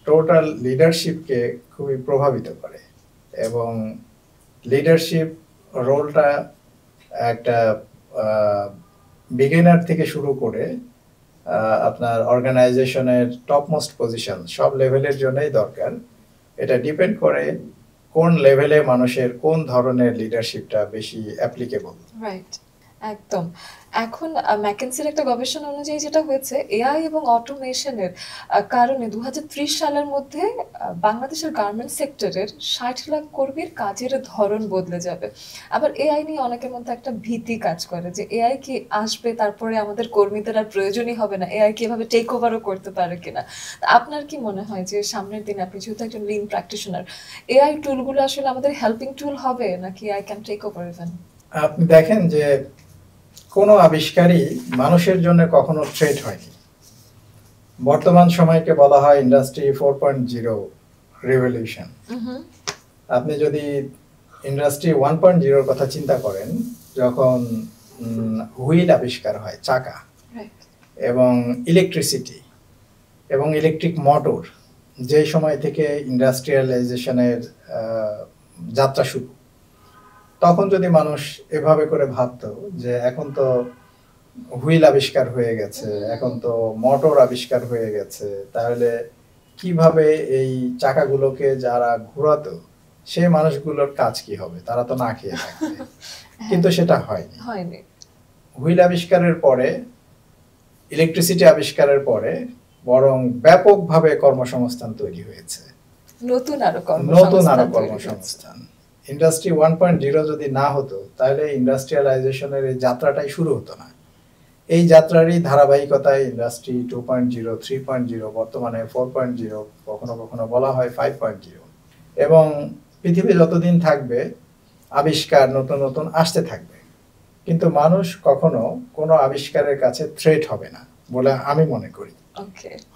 টোটাল লিডারশিপকে খুবই প্রভাবিত করে। এবং লিডারশিপ রোলটা একটা বিগিনার থেকে শুরু করে আপনার অর্গানাইজেশনের টপ মোস্ট পজিশন সব লেভেলের জন্যই দরকার। এটা ডিপেন্ড করে কোন লেভেলে মানুষের কোন ধরনের লিডারশিপটা বেশি অ্যাপ্লিকেবল। রাইট, একদম। এখন ম্যাকেন্সির একটা গবেষণা অনুযায়ী যেটা হয়েছে, এআই এবং অটোমেশনের কারণে 2030 সালের মধ্যে বাংলাদেশের গার্মেন্ট সেক্টরের 60 লাখ কর্মীর কাজের ধরন বদলে যাবে। আবার এআই নিয়ে অনেকের মধ্যে একটা ভীতি কাজ করে যে এআই কি আসবে, তারপরে আমাদের কর্মীদের আর প্রয়োজনই হবে না, এআই কি এভাবে টেক ওভারও করতে পারে কিনা। আপনার কি মনে হয় যে সামনের দিনে, আপনি যেহেতু একজন লিন প্র্যাকটিশনার, এআই টুলগুলো আসলে আমাদের হেল্পিং টুল হবে নাকি AI can take over even? আপনি দেখেন যে কোনো আবিষ্কারই মানুষের জন্য কখনো থ্রেট হয়নি। বর্তমান সময়কে বলা হয় ইন্ডাস্ট্রি 4.0 রেভলিউশন। আপনি যদি ইন্ডাস্ট্রি 1.0 কথা চিন্তা করেন, যখন হুইল আবিষ্কার হয়, চাকা, এবং ইলেকট্রিসিটি এবং ইলেকট্রিক মোটর, যে সময় থেকে ইন্ডাস্ট্রিয়ালাইজেশনের যাত্রা শুরু, তখন যদি মানুষ এভাবে করে ভাবতো যে এখন তো হুইল আবিষ্কার হয়ে গেছে, এখন তো মোটর আবিষ্কার হয়ে গেছে, তাহলে কিভাবে এই চাকাগুলোকে যারা ঘোরাতো সেই মানুষগুলোর কাজ কি হবে, তারা তো না খেয়ে থাকবে। কিন্তু সেটা হয়নি। হুইল আবিষ্কারের পরে, ইলেকট্রিসিটি আবিষ্কারের পরে বরং ব্যাপকভাবে কর্মসংস্থান তৈরি হয়েছে, নতুন আরো কর্মসংস্থান। ইন্ডাস্ট্রি 1.0 যদি না হতো তাহলে ইন্ডাস্ট্রিয়ালাইজেশনের এই যাত্রাটাই শুরু হতো না। এই যাত্রারই ধারাবাহিকতায় ইন্ডাস্ট্রি 2.0, 3.0, বর্তমানে 4.0, কখনো কখনো বলা হয় 5.0। এবং পৃথিবী যতদিন থাকবে আবিষ্কার নতুন নতুন আসতে থাকবে, কিন্তু মানুষ কখনো কোনো আবিষ্কারের কাছে থ্রেট হবে না বলে আমি মনে করি।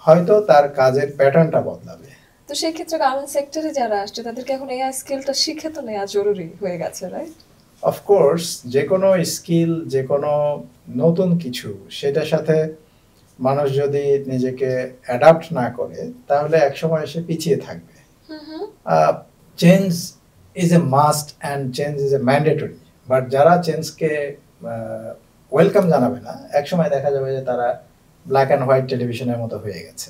হয়তো তার কাজের প্যাটার্নটা বদলাবে। তো সেই ক্ষেত্রে গার্মেন্ট সেক্টরে যারা আসছে তাদেরকে এখন এআই স্কিলটা শিখে তো নেওয়া জরুরি হয়ে গেছে, রাইট? অফকোর্স, যে কোনো স্কিল, যে কোনো নতুন কিছু, সেটার সাথে মানুষ যদি নিজেকে অ্যাডাপ্ট না করে তাহলে একসময় এসে পিছিয়ে থাকবে। Change is a must and change is a mandatory, but যারা চেঞ্জকে ওয়েলকাম জানাবে না, একসময় দেখা যাবে যে তারা ব্ল্যাক অ্যান্ড হোয়াইট টেলিভিশনের মতো হয়ে গেছে।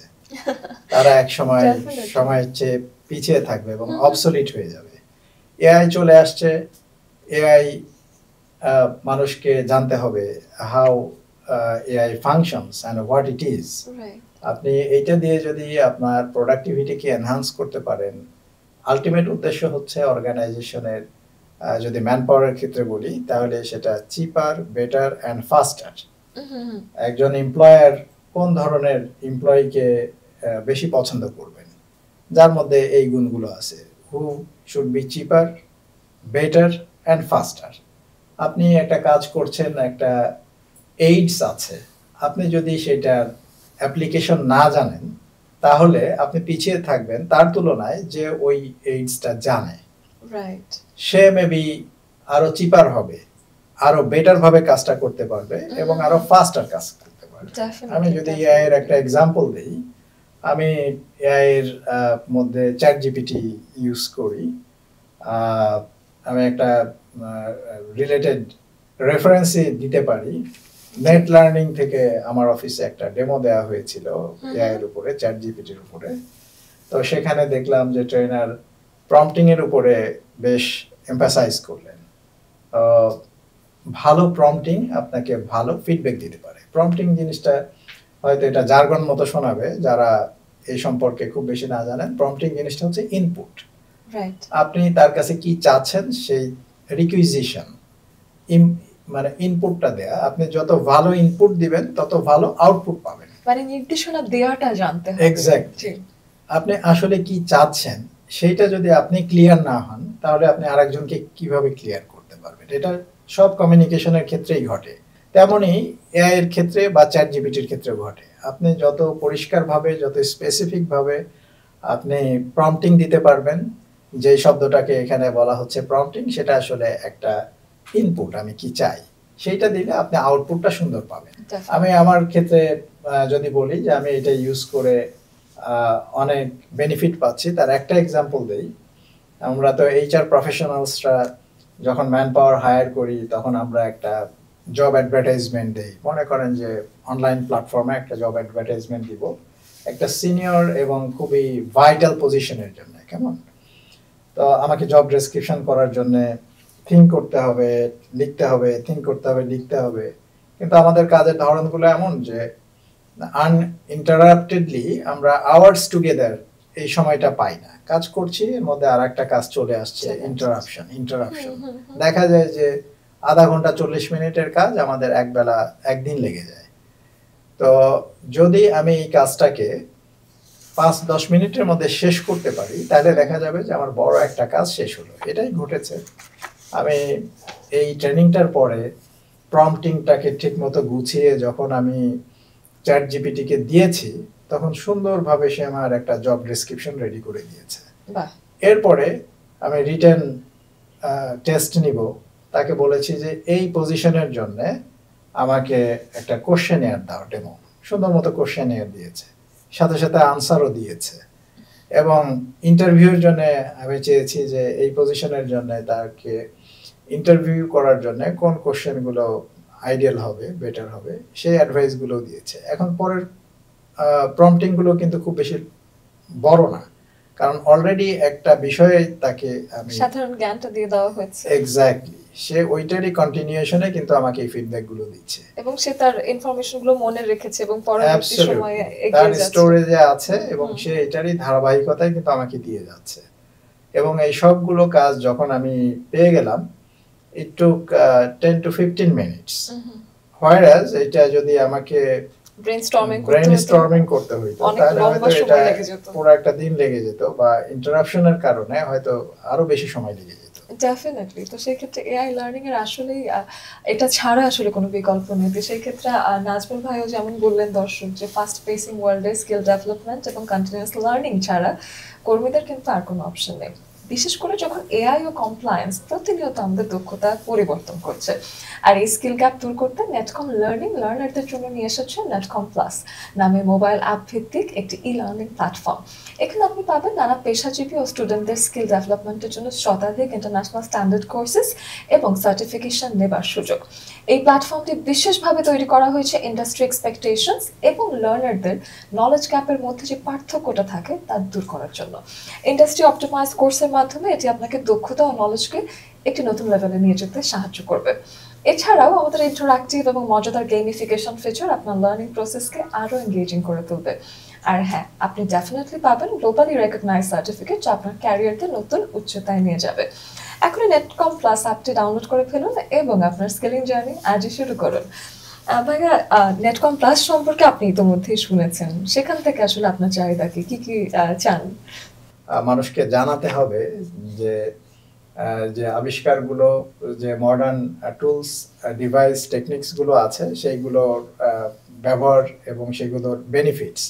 তারা একসময় সময়ের চেয়ে পিছিয়ে থাকবে এবং অবসলিট হয়ে যাবে। এআই চলে আসছে, এআই মানুষকে জানতে হবে how AI functions and what it is. আপনি এইটা দিয়ে যদি আপনার প্রোডাক্টিভিটিকে এনহান্স করতে পারেন, আলটিমেট উদ্দেশ্য হচ্ছে অর্গানাইজেশনের, যদি ম্যান পাওয়ারের ক্ষেত্রে বলি তাহলে সেটা চিপার, বেটার অ্যান্ড ফাস্টার। একজন এমপ্লয়ার কোন ধরনের এমপ্লয়িকে বেশি পছন্দ করবেন, যার মধ্যে এই গুণগুলো আছে, হু should be cheaper, better and ফাস্টার। আপনি একটা কাজ করছেন, একটা এইডস আছে, আপনি যদি সেটার অ্যাপ্লিকেশন না জানেন তাহলে আপনি পিছিয়ে থাকবেন তার তুলনায় যে ওই এইডসটা জানে। সে মেবি আরো চিপার হবে, আরো বেটার ভাবে কাজটা করতে পারবে এবং আরো ফাস্টার কাজ করতে পারবে। আমি যদি এআই এর একটা এক্সাম্পল দেই, আমি এআই এর মধ্যে চ্যাট জিপিটি ইউজ করি। আমি একটা রিলেটেড রেফারেন্সই দিতে পারি। নেট লার্নিং থেকে আমার অফিসে একটা ডেমো দেওয়া হয়েছিল এআই এর উপরে, চ্যাট জিপিটির উপরে। তো সেখানে দেখলাম যে ট্রেনার প্রম্পটিং এর উপরে বেশ এমফাসাইজ করলেন। ভালো প্রম্পটিং আপনাকে ভালো ফিডব্যাক দিতে পারে। প্রম্পটিং জিনিসটা হয়তো এটা জার্গন মতো শোনাবে যারা এই সম্পর্কে খুব বেশি না জানেন। প্রম্পটিং জিনিসটা হচ্ছে ইনপুট। আপনি তার কাছে কি চাচ্ছেন সেই রিকুইজিশন, মানে ইনপুটটা দেয়া। আপনি যত ভালো ইনপুট দিবেন তত ভালো আউটপুট পাবেন, মানে নির্দেশনা দেওয়াটা জানতে হবে। এক্স্যাক্টলি, আপনি আসলে কি চাচ্ছেন সেইটা যদি আপনি ক্লিয়ার না হন তাহলে আপনি আরেকজনকে কিভাবে ক্লিয়ার করতে পারবেন। এটা সব কমিউনিকেশনের ক্ষেত্রেই ঘটে, তেমনি এআই এর ক্ষেত্রে বা চ্যাট জিপিটির ক্ষেত্রে ঘটে। আপনি যত পরিষ্কারভাবে, যত স্পেসিফিকভাবে আপনি প্রম্পটিং দিতে পারবেন, যে শব্দটাকে এখানে বলা হচ্ছে প্রম্পটিং, সেটা আসলে একটা ইনপুট, আমি কি চাই সেইটা দিলে আপনি আউটপুটটা সুন্দর পাবেন। আমি আমার ক্ষেত্রে যদি বলি যে আমি এটা ইউজ করে অনেক বেনিফিট পাচ্ছি, তার একটা এক্সাম্পল দেই। আমরা তো এইচআর প্রফেশনালসরা যখন ম্যান পাওয়ার হায়ার করি তখন আমরা একটা জব অ্যাডভার্টাইজমেন্ট দেই। মনে করেন যে অনলাইন প্ল্যাটফর্মে একটা জব অ্যাডভার্টাইজমেন্ট দিব একটা সিনিয়র এবং খুবই ভাইটাল পজিশনের জন্য, কেমন? তো আমাকে জব ডেসক্রিপশন করার জন্য থিঙ্ক করতে হবে, লিখতে হবে, থিঙ্ক করতে হবে, লিখতে হবে। কিন্তু আমাদের কাজের ধরনগুলো এমন যে আনইন্টারাপ্টেডলি আমরা আওয়ার্স টুগেদার এই সময়টা পাই না। কাজ করছি, এর মধ্যে আর একটা কাজ চলে আসছে, ইন্টারাপশন। দেখা যায় যে আধা ঘন্টা 40 মিনিটের কাজ আমাদের একদিন লেগে যায়। তো যদি আমি এই কাজটাকে 5-10 মিনিটের মধ্যে শেষ করতে পারি তাহলে দেখা যাবে যে আমার বড় একটা কাজ শেষ হলো। এটাই ঘটেছে। আমি এই ট্রেনিংটার পরে প্রম্পটিংটাকে ঠিক মতো গুছিয়ে যখন আমি চ্যাট জিপিটিকে দিয়েছি তখন সুন্দরভাবে সে আমার একটা জব ডেসক্রিপশন রেডি করে দিয়েছে। এরপরে আমি রিটেন টেস্ট নিব। তাকে বলেছি যে এই পজিশনের জন্য আমাকে একটা কোশ্চেনিয়ার দাও, ডেমো। সুন্দর মতো কোশ্চেনিয়ার দিয়েছে, সাথে সাথে আনসারও দিয়েছে। এবং ইন্টারভিউর জন্য আমি চেয়েছি যে এই পজিশনের জন্য তাকে ইন্টারভিউ করার জন্য কোন কোশ্চেনগুলো আইডিয়াল হবে, বেটার হবে, সেই অ্যাডভাইসগুলো দিয়েছে। এখন পরের প্রম্পটিংগুলো কিন্তু খুব বেশি বড় না, কারণ অলরেডি একটা বিষয়ে তাকে আমি সাধারণ জ্ঞানটা দিয়ে দেওয়া হয়েছে। এক্স্যাক্টলি, সে ওইটারই কন্টিনিউশনে কিন্তু আমাকে এই ফিডব্যাকগুলো দিচ্ছে এবং সে তার ইনফরমেশনগুলো মনে রেখেছে এবং পরবর্তী সময়ে তার স্টোরেজে আছে এবং সে এটারই ধারাবাহিকতায় কিন্তু আমাকে দিয়ে যাচ্ছে। এবং এই সবগুলো কাজ যখন আমি পেয়ে গেলাম, it took 10 to 15 minutes. Whereas এটা যদি আমাকে ব্রেইনস্টর্মিং করতে হইতো তাহলে হয়তো এটা পুরো একটা দিন লেগে যেত, বা ইন্টারাপশনের কারণে হয়তো আরো বেশি সময় লেগে যেত। ডেফিনেটলি। তো সেই ক্ষেত্রে এআই লার্নিং এর আসলেই এটা ছাড়া আসলে কোনো বিকল্প নেই। তো সেই ক্ষেত্রে নাজমুল ভাইও যেমন বললেন দর্শক যে ফাস্ট পেসিং ওয়ার্ল্ডে স্কিল ডেভেলপমেন্ট এবং কন্টিনিউয়াস লার্নিং ছাড়া কর্মীদের কিন্তু আর কোনো অপশন নেই। বিশেষ করে যখন এআই ও কমপ্লায়েন্স প্রতিনিয়ত আমাদের দক্ষতা পরিবর্তন করছে। আর এই স্কিল গ্যাপ দূর করতে নেটকম লার্নিং লার্নারদের জন্য নিয়ে এসেছে নেটকম প্লাস নামে মোবাইল অ্যাপ ভিত্তিক একটি ই লার্নিং প্ল্যাটফর্ম। এখানে আপনি পাবেন নানা পেশাজীবী ও স্টুডেন্টদের স্কিল ডেভেলপমেন্টের জন্য শতাধিক ইন্টারন্যাশনাল স্ট্যান্ডার্ড কোর্সেস এবং সার্টিফিকেশন নেবার সুযোগ। এই প্ল্যাটফর্মটি বিশেষভাবে তৈরি করা হয়েছে ইন্ডাস্ট্রি এক্সপেকটেশনস এবং লার্নারদের নলেজ গ্যাপের মধ্যে যে পার্থক্যটা থাকে তা দূর করার জন্য। ইন্ডাস্ট্রি অপটিমাইজ কোর্সের মাধ্যমে এটি আপনাকে দক্ষতা ও নলেজকে একটি নতুন লেভেলে নিয়ে যেতে সাহায্য করবে। এছাড়াও আমাদের ইন্টারঅ্যাক্টিভ এবং মজাদার গেমিফিকেশন ফিচার আপনার লার্নিং প্রসেসকে আরও এঙ্গেজিং করে তুলবে। আর হ্যাঁ, আপনি ডেফিনেটলি পাবেন গ্লোবালি রেকগনাইজ সার্টিফিকেট যা আপনার ক্যারিয়ারকে নতুন উচ্চতায় নিয়ে যাবে। এখনই নেটকম প্লাস অ্যাপটি ডাউনলোড করে ফেলুন এবং আপনার স্কিলিং জার্নি আজই শুরু করুন। ভাইয়া, নেটকম প্লাস সম্পর্কে আপনি ইতিমধ্যেই শুনেছেন, সেখান থেকে আসলে আপনার চাহিদা কি কি চান? মানুষকে জানাতে হবে যে যে আবিষ্কারগুলো, যে মডার্ন টুলস, ডিভাইস, টেকনিক্সগুলো আছে সেইগুলোর ব্যবহার এবং সেগুলোর বেনিফিটস।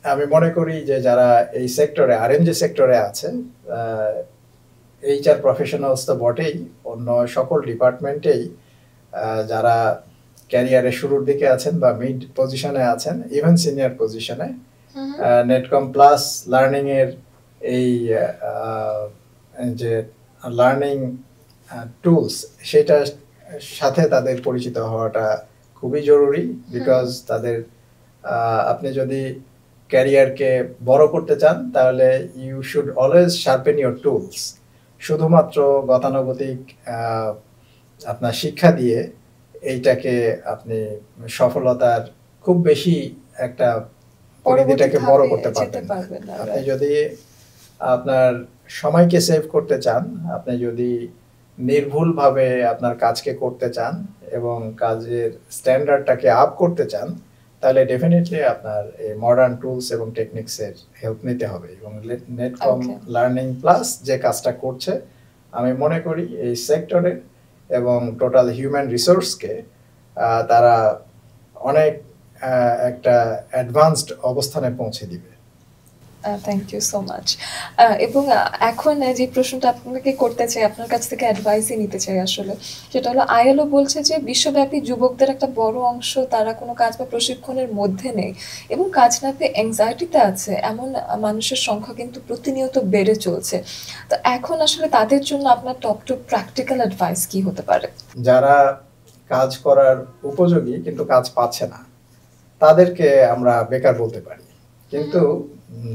আমি মনে করি যে যারা এই সেক্টরে আরএমজি সেক্টরে আছে, এইচআর প্রফেশনালস তো বটেই, অন্য সকল ডিপার্টমেন্টেই যারা ক্যারিয়ারের শুরুর দিকে আছেন বা মিড পজিশনে আছেন, ইভেন সিনিয়র পজিশনে, নেটকম প্লাস লার্নিং এর এই যে লার্নিং টুলস সেটার সাথে তাদের পরিচিত হওয়াটা খুবই জরুরি। বিকজ তাদের আপনি যদি ক্যারিয়ারকে বড় করতে চান তাহলে you should always sharpen your tools. শুধুমাত্র গতানুগতিক আপনার শিক্ষা দিয়ে এইটাকে আপনি সফলতার খুব বেশি একটা পরিধিটাকে বড় করতে পারবেন না। আপনি যদি আপনার সময়কে সেভ করতে চান, আপনি যদি নির্ভুলভাবে আপনার কাজকে করতে চান এবং কাজের স্ট্যান্ডার্ডটাকে আপ করতে চান, তাহলে ডেফিনেটলি আপনার এই মডার্ন টুলস এবং টেকনিক্সের হেল্প নিতে হবে। এবং নেটকম লার্নিং প্লাস যে কাজটা করছে, আমি মনে করি এই সেক্টরে এবং টোটাল হিউম্যান রিসোর্সকে তারা অনেক একটা অ্যাডভান্সড অবস্থানে পৌঁছে দিবে। Thank you so much. এবং এখন যে প্রশ্নটা আপনাকে করতে চাই, আপনার কাছ থেকে অ্যাডভাইসই নিতে চাই আসলে, সেটা হলো আইএলও বলছে যে বিশ্বব্যাপী যুবকদের একটা বড় অংশ তারা কোনো কাজ বা প্রশিক্ষণের মধ্যে নেই এবং কাজ না পেয়ে অ্যাংজাইটিতে আছে, এমন মানুষের সংখ্যা কিন্তু প্রতিনিয়ত বেড়ে চলছে। তো এখন আসলে তাদের জন্য আপনার টপ টু প্র্যাকটিক্যাল অ্যাডভাইস কি হতে পারে? যারা কাজ করার উপযোগী কিন্তু কাজ পাচ্ছে না, তাদেরকে আমরা বেকার বলতে পারি। কিন্তু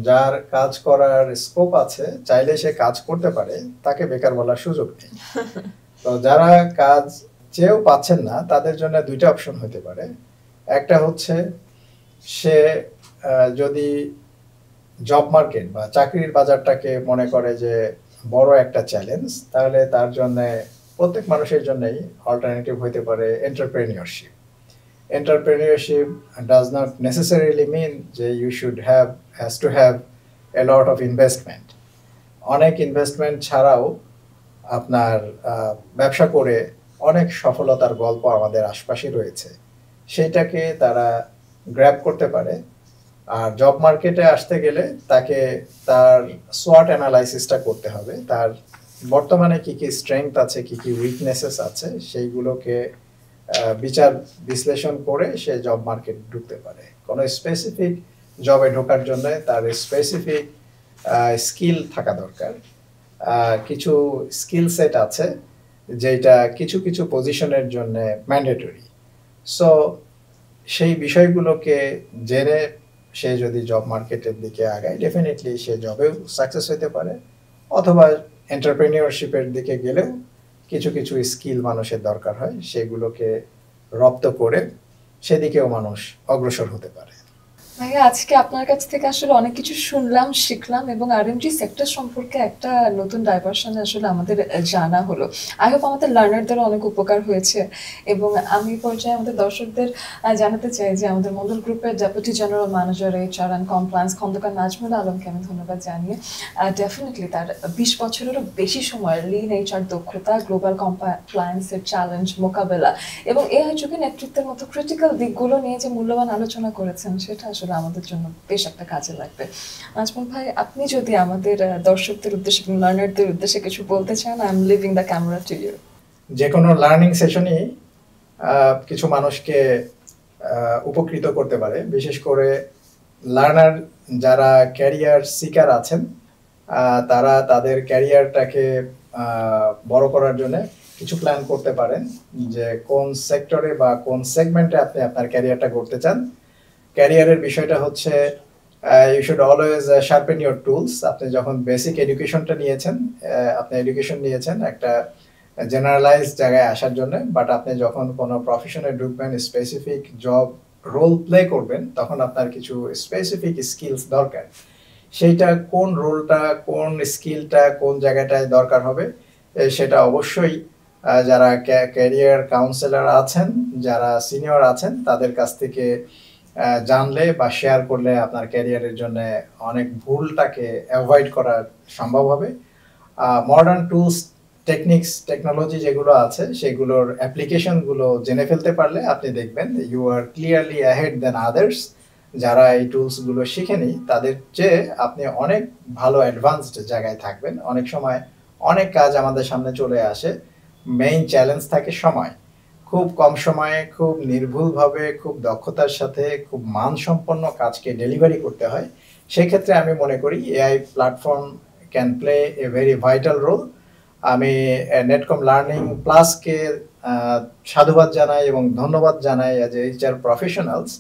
যার কাজ করার স্কোপ আছে, চাইলে সে কাজ করতে পারে, তাকে বেকার বলার সুযোগ নেই। তো যারা কাজ চেয়েও পাচ্ছেন না, তাদের জন্য দুইটা অপশন হতে পারে। একটা হচ্ছে সে যদি জব মার্কেট বা চাকরির বাজারটাকে মনে করে যে বড় একটা চ্যালেঞ্জ, তাহলে তার জন্য প্রত্যেক মানুষের জন্যই অল্টারনেটিভ হতে পারে entrepreneurship. Entrepreneurship does not necessarily mean that you should has to have a lot of investment. অনেক ইনভেস্টমেন্ট ছাড়াও আপনার ব্যবসা করে অনেক সফলতার গল্প আমাদের আশপাশে রয়েছে, সেটাকে তারা গ্র্যাব করতে পারে। আর জব মার্কেটে আসতে গেলে তাকে তার সোয়াট অ্যানালাইসিসটা করতে হবে, তার বর্তমানে কি কি স্ট্রেংথ আছে, কি কি উইকনেসেস আছে, সেইগুলোকে বিচার বিশ্লেষণ করে সে জব মার্কেট ঢুকতে পারে। কোনো স্পেসিফিক জবে ঢোকার জন্য তার স্পেসিফিক স্কিল থাকা দরকার। কিছু স্কিল সেট আছে যেটা কিছু কিছু পজিশনের জন্য ম্যান্ডেটরি। সো সেই বিষয়গুলোকে জেনে সে যদি জব মার্কেটের দিকে আগায়, ডেফিনেটলি সে জবেও সাকসেস হতে পারে। অথবা এন্টারপ্রেনিয়রশিপের দিকে গেলেও কিছু কিছু স্কিল মানুষের দরকার হয়, সেগুলোকে রপ্ত করে সেদিকেও মানুষ অগ্রসর হতে পারে। ভাইয়া, আজকে আপনার কাছ থেকে আসলে অনেক কিছু শুনলাম, শিখলাম এবং আরএমজি সেক্টর সম্পর্কে একটা নতুন ডাইভারশনে আসলে আমাদের জানা হলো। আই হোপ আমাদের লার্নারদেরও অনেক উপকার হয়েছে। এবং আমি পর্যায়ে আমাদের দর্শকদের জানাতে চাই যে আমাদের মন্ডল গ্রুপের deputy general manager HR and compliance Khandakar Nazmul আলমকে আমি ধন্যবাদ জানিয়ে ডেফিনেটলি তার 20 বছরেরও বেশি সময়ের লিন এইচআর দক্ষতা, গ্লোবাল কমপ্লায়েন্সের চ্যালেঞ্জ মোকাবেলা এবং এআই যুগে নেতৃত্বের মতো ক্রিটিক্যাল দিকগুলো নিয়ে যে মূল্যবান আলোচনা করেছেন, সেটা আসলে আসলে আমাদের জন্য বেশ একটা কাজে লাগবে। নাজমুল ভাই, আপনি যদি আমাদের দর্শকদের উদ্দেশ্যে এবং লার্নারদের উদ্দেশ্যে কিছু বলতে চান, I am leaving the camera to you. যে কোনো লার্নিং সেশনই কিছু মানুষকে উপকৃত করতে পারে, বিশেষ করে লার্নার যারা ক্যারিয়ার সিকার আছেন, তারা তাদের ক্যারিয়ারটাকে বড় করার জন্য কিছু প্ল্যান করতে পারেন যে কোন সেক্টরে বা কোন সেগমেন্টে আপনি আপনার ক্যারিয়ারটা করতে চান। ক্যারিয়ারের বিষয়টা হচ্ছে you should always sharpen your tools. আপনি যখন বেসিক এডুকেশনটা নিয়েছেন, আপনি এডুকেশন নিয়েছেন একটা জেনারেলাইজ জায়গায় আসার জন্য, বাট আপনি যখন কোনো প্রফেশনে ঢুকবেন, স্পেসিফিক জব রোল প্লে করবেন, তখন আপনার কিছু স্পেসিফিক স্কিলস দরকার। সেইটা কোন রোলটা, কোন স্কিলটা কোন জায়গাটায় দরকার হবে, সেটা অবশ্যই যারা ক্যারিয়ার কাউন্সেলর আছেন, যারা সিনিয়র আছেন, তাদের কাছ থেকে জানলে বা শেয়ার করলে আপনার ক্যারিয়ারের জন্য অনেক ভুলটাকে অ্যাভয়েড করা সম্ভব হবে। মডার্ন টুলস, টেকনিক্স, টেকনোলজি যেগুলো আছে সেগুলোর অ্যাপ্লিকেশনগুলো জেনে ফেলতে পারলে আপনি দেখবেন you are clearly ahead than others. যারা এই টুলসগুলো শিখেনি তাদের চেয়ে আপনি অনেক ভালো অ্যাডভান্সড জায়গায় থাকবেন। অনেক সময় অনেক কাজ আমাদের সামনে চলে আসে, মেইন চ্যালেঞ্জ থাকে সময়। খুব কম সময়ে খুব নির্ভুলভাবে, খুব দক্ষতার সাথে খুব মানসম্পন্ন কাজকে ডেলিভারি করতে হয়। সেক্ষেত্রে আমি মনে করি AI platform can play a very vital role. আমি নেটকম লার্নিং প্লাসকে সাধুবাদ জানাই এবং ধন্যবাদ জানাই অ্যাজ এ এইচআর প্রফেশনালস,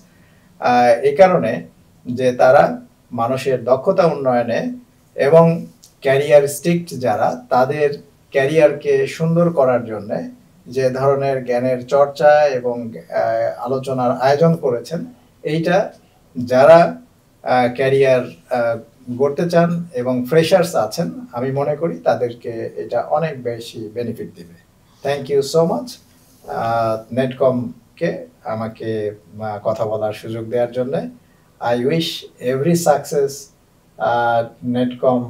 এই কারণে যে তারা মানুষের দক্ষতা উন্নয়নে এবং ক্যারিয়ার স্ট্রিক্ট যারা, তাদের ক্যারিয়ারকে সুন্দর করার জন্য যে ধরনের জ্ঞানের চর্চা এবং আলোচনার আয়োজন করেছেন, এইটা যারা ক্যারিয়ার গড়তে চান এবং ফ্রেশার্স আছেন, আমি মনে করি তাদেরকে এটা অনেক বেশি বেনিফিট দিবে। থ্যাংক ইউ সো মাচ নেটকমকে আমাকে কথা বলার সুযোগ দেওয়ার জন্য। I wish every success Netcom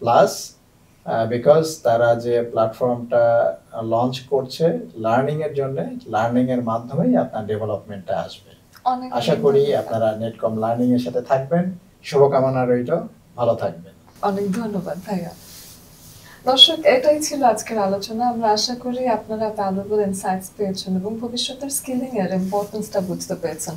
plus, because তারা যে প্ল্যাটফর্মটা লঞ্চ করছে লার্নিংয়ের জন্য, লার্নিংয়ের মাধ্যমেই আপনার ডেভেলপমেন্টটা আসবে। আশা করি আপনারা নেটকম লার্নিংয়ের সাথে থাকবেন। শুভকামনা রইল, ভালো থাকবেন। অনেক ধন্যবাদ ভাইয়া। দর্শক, এটাই ছিল আজকের আলোচনা। আমরা আশা করি আপনারা ভ্যালুয়েবল ইনসাইটস পেয়েছেন এবং ভবিষ্যতের স্কিলিং এর ইম্পর্টেন্সটা বুঝতে পেরেছেন।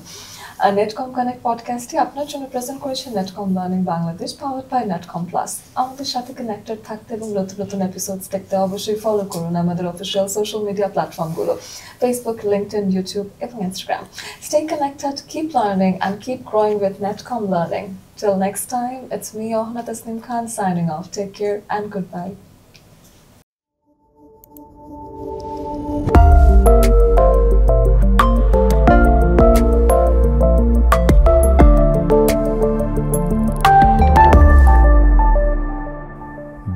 নেটকম কানেক্ট পডকাস্টটি আপনার জন্য প্রেজেন্ট করেছে Netcom Learning Bangladesh, powered by Netcom Plus. আমাদের সাথে কানেক্টেড থাকতে এবং নতুন নতুন এপিসোডস দেখতে অবশ্যই ফলো করুন আমাদের অফিসিয়াল সোশ্যাল মিডিয়া প্ল্যাটফর্মগুলো, ফেসবুক, লিঙ্কডইন, ইউটিউব এবং Instagram. Stay connected, keep learning and keep growing with Netcom Learning. Till next time, it's me, Ohna Tasnim Khan, signing off. Take care and goodbye.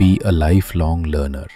Be a lifelong learner.